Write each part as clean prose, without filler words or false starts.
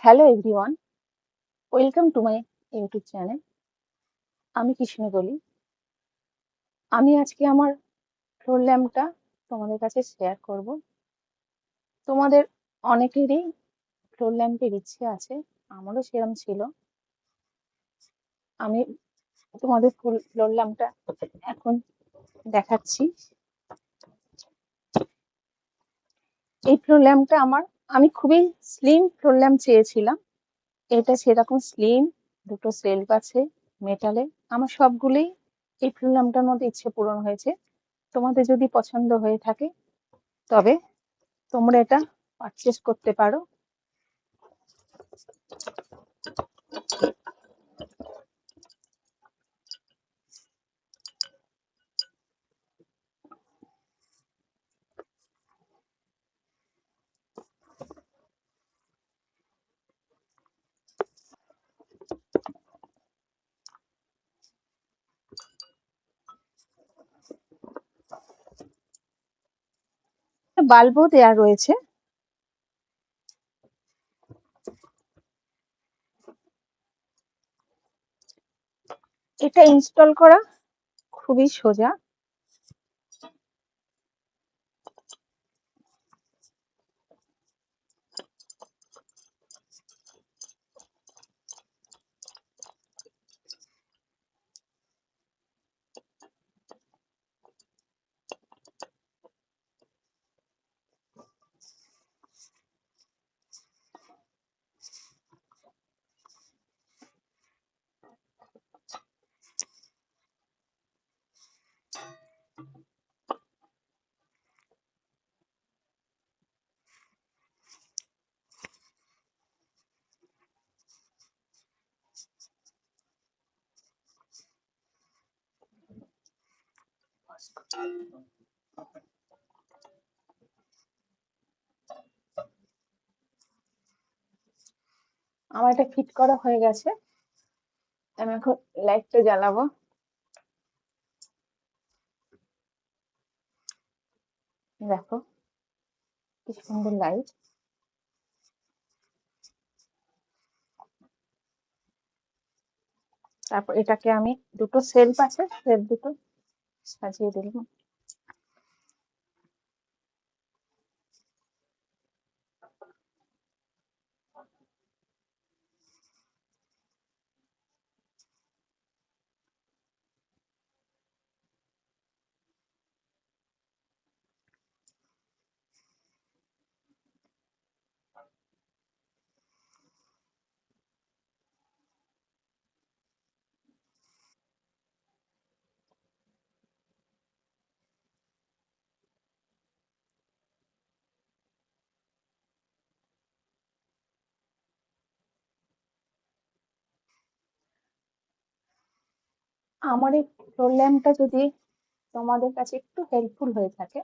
Hello everyone, welcome to my YouTube channel. আমি কৃষ্ণ বলি। আমি আজকে আমার ফ্লোর ল্যাম্পটা তোমাদের কাছে শেয়ার করব। তোমাদের অনেকেরই ফ্লোর ল্যাম্পের ইচ্ছে আছে, আমারও সেরকম ছিল। আমি তোমাদের ফ্লোর ল্যাম্পটা এখন দেখাচ্ছি। এই ফ্লোর ল্যাম্পটা আমি খুবই স্লিম ফ্লোর ল্যাম্প চেয়েছিলাম। এটা সেরকম স্লিম, দুটো সেলফ আছে মেটালে। আমার সবগুলোই এই ফ্লোর ল্যাম্পটার মধ্যে ইচ্ছে পূরণ হয়েছে। তোমাদের যদি পছন্দ হয়ে থাকে তবে তোমরা এটা পারচেস করতে পারো। বাল্বও দেয়া রয়েছে। এটা ইনস্টল করা খুবই সোজা। আমার এটা ফিট করা হয়ে গেছে। আমি এখন লাইটটা জ্বালাবো। দেখো কি সুন্দর লাইট। তারপর এটাকে আমি দুটো সেলফ আছে, সেলফ দুটো সাজিয়ে দিলাম। আমার এই ফ্লোর ল্যাম্পটা যদি তোমাদের কাছে একটু হেল্পফুল হয়ে থাকে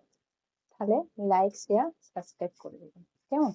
তাহলে লাইক, শেয়ার, সাবস্ক্রাইব করে দেবেন। কেমন?